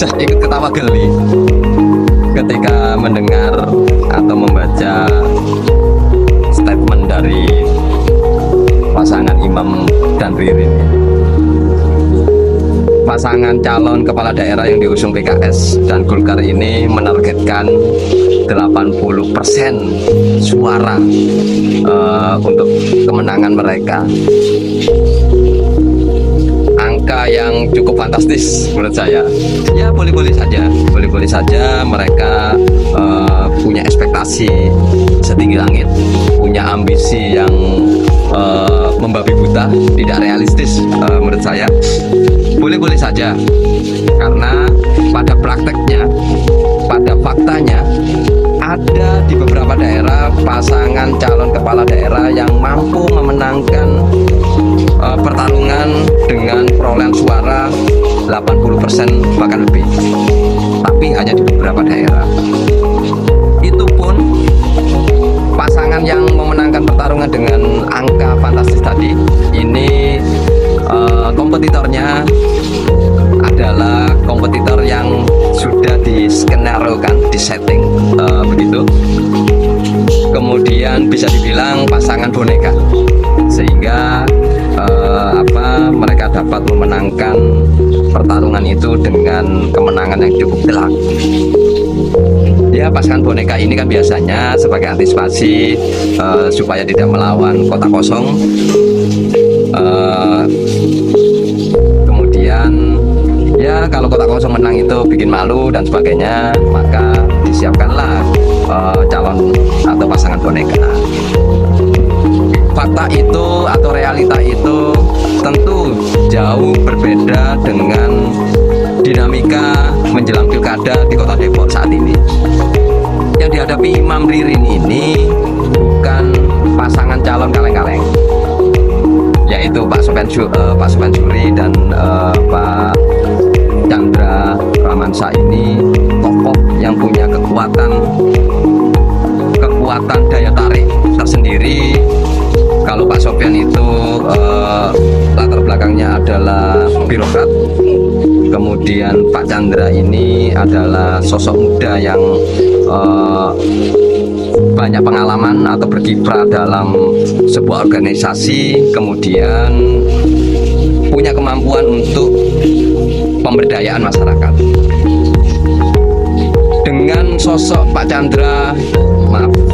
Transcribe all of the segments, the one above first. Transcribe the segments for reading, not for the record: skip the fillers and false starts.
saya ikut ketawa geli ketika mendengar atau membaca statement dari pasangan Imam dan Ririn. Pasangan calon kepala daerah yang diusung PKS dan Golkar ini menargetkan 80% suara untuk kemenangan mereka. Angka yang cukup fantastis menurut saya. Ya boleh-boleh saja mereka punya ekspektasi setinggi langit, punya ambisi yang membabi buta, tidak realistis menurut saya. Boleh-boleh saja, karena pada prakteknya, pada faktanya, ada di beberapa daerah pasangan calon kepala daerah yang mampu memenangkan pertarungan dengan perolehan suara 80% bahkan lebih, tapi hanya di beberapa daerah. Itu pun pasangan yang memenangkan pertarungan dengan angka fantastis tadi ini kompetitornya adalah kompetitor yang sudah diskenarokan, disetting begitu. Kemudian bisa dibilang pasangan boneka, sehingga mereka dapat memenangkan pertarungan itu dengan kemenangan yang cukup telak. Ya, pasangan boneka ini kan biasanya sebagai antisipasi supaya tidak melawan kota kosong. Kemudian ya kalau kota kosong menang itu bikin malu dan sebagainya, maka disiapkanlah calon atau pasangan boneka. Fakta itu atau realita itu tentu jauh berbeda dengan dinamika menjelang pilkada di kota Depok saat ini. Yang dihadapi Imam Ririn ini bukan pasangan calon kaleng-kaleng, yaitu Pak Sofyan Djuri dan Pak Chandra Ramansa. Ini tokoh yang punya kekuatan daya tarik tersendiri. Kalau Pak Sofyan itu latar belakangnya adalah birokrat, kemudian Pak Chandra ini adalah sosok muda yang banyak pengalaman atau berkiprah dalam sebuah organisasi, kemudian punya kemampuan untuk pemberdayaan masyarakat. Dengan sosok Pak Chandra,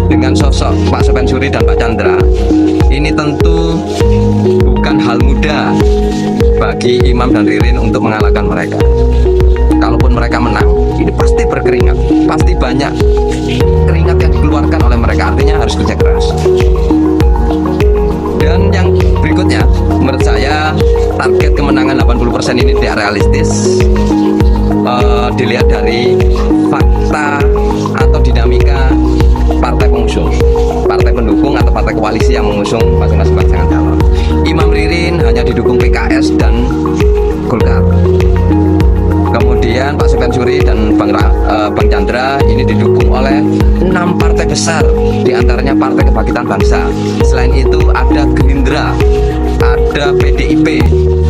dengan sosok Pak Sofyan Djuri dan Pak Chandra, ini tentu bukan hal mudah bagi Imam dan Ririn untuk mengalahkan mereka. Kalaupun mereka menang, ini pasti berkeringat, pasti banyak keringat yang dikeluarkan oleh mereka, artinya harus kerja keras. Dan yang berikutnya, menurut saya target kemenangan 80% ini tidak realistis. Dilihat dari fakta atau dinamika partai pengusung, partai pendukung atau partai koalisi yang mengusung masing-masing pasangan calon. Imam Ririn hanya didukung PKS dan Golkar. Kemudian Pak Sofyan Djuri dan Bang Chandra ini didukung oleh 6 partai besar, diantaranya Partai Kebangkitan Bangsa. Selain itu ada Gerindra, ada PDIP,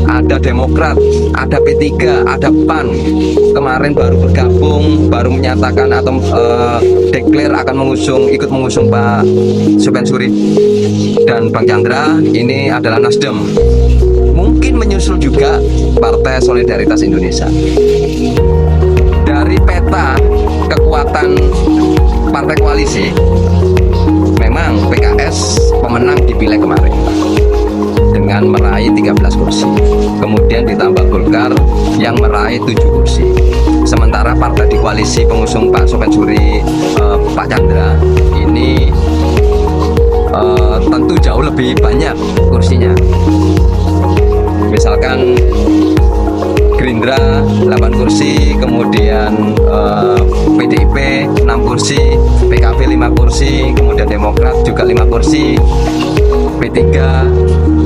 ada Demokrat, ada P3, ada PAN. Kemarin baru bergabung, baru menyatakan atau declare akan ikut mengusung Pak Sofyan Djuri dan Bang Chandra. Ini adalah Nasdem. Mungkin menyusul juga Partai Solidaritas Indonesia. Dari peta kekuatan partai koalisi, memang PKS pemenang di pileg kemarin dengan meraih 13 kursi. Kemudian ditambah Golkar yang meraih 7 kursi. Sementara partai di koalisi pengusung Pak Sofyan Djuri, Pak Chandra ini tentu jauh lebih banyak kursinya. Misalkan Gerindra 8 kursi, kemudian PDIP 6 kursi, PKB 5 kursi, kemudian Demokrat juga 5 kursi, P3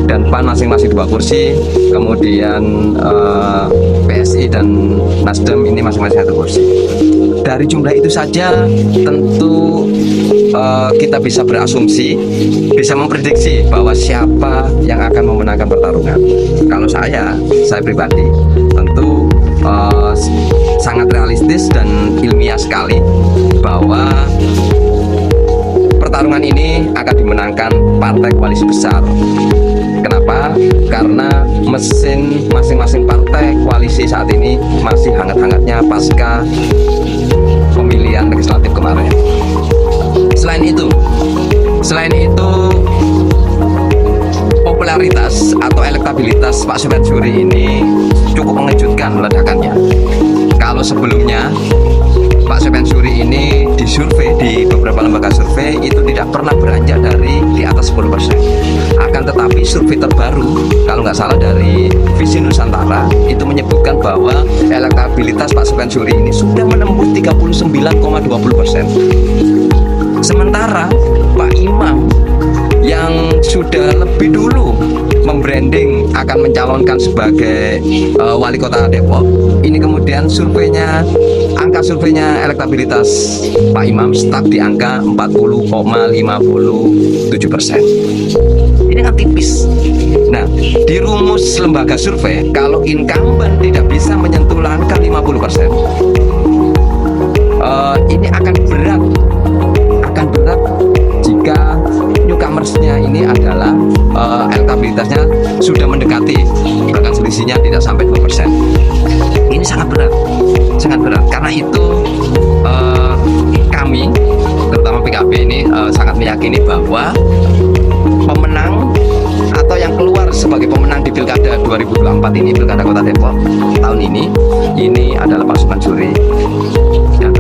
dan PAN masing-masing 2 kursi, kemudian PSI dan Nasdem ini masing-masing 1 kursi. Dari jumlah itu saja tentu kita bisa berasumsi, bisa memprediksi bahwa siapa yang akan memenangkan pertarungan. Kalau saya pribadi tentu sangat sangat realistis dan ilmiah sekali bahwa pertarungan ini akan dimenangkan partai koalisi besar. Kenapa? Karena mesin masing-masing partai koalisi saat ini masih hangat-hangatnya pasca pemilihan legislatif kemarin. Selain itu popularitas atau elektabilitas Pak Sufyan Djuri ini cukup mengejutkan ledakannya. Kalau sebelumnya Pak Sufyan Djuri ini disurvei di beberapa lembaga survei itu tidak pernah beranjak dari di atas 10%. Akan tetapi survei terbaru, kalau nggak salah dari Visi Nusantara, itu menyebutkan bahwa elektabilitas Pak Sufyan Djuri ini sudah menembus 39,20%. Sementara Pak Imam yang sudah lebih dulu membranding akan mencalonkan sebagai wali kota Depok, ini kemudian angka surveinya elektabilitas Pak Imam stuck di angka 40,57%. Ini kan tipis. Nah, di rumus lembaga survei, kalau incumbent tidak bisa menyentuh angka 50%, ini akan berat jika newcomersnya ini adalah elektabilitasnya sudah mendekati, bahkan selisihnya tidak sampai 2%. Ini sangat berat. Karena itu kami, terutama PKB ini sangat meyakini bahwa pemenang atau yang keluar sebagai pemenang di Pilkada 2024 ini, Pilkada Kota Depok tahun ini adalah Pak Sufyan Djuri. Dan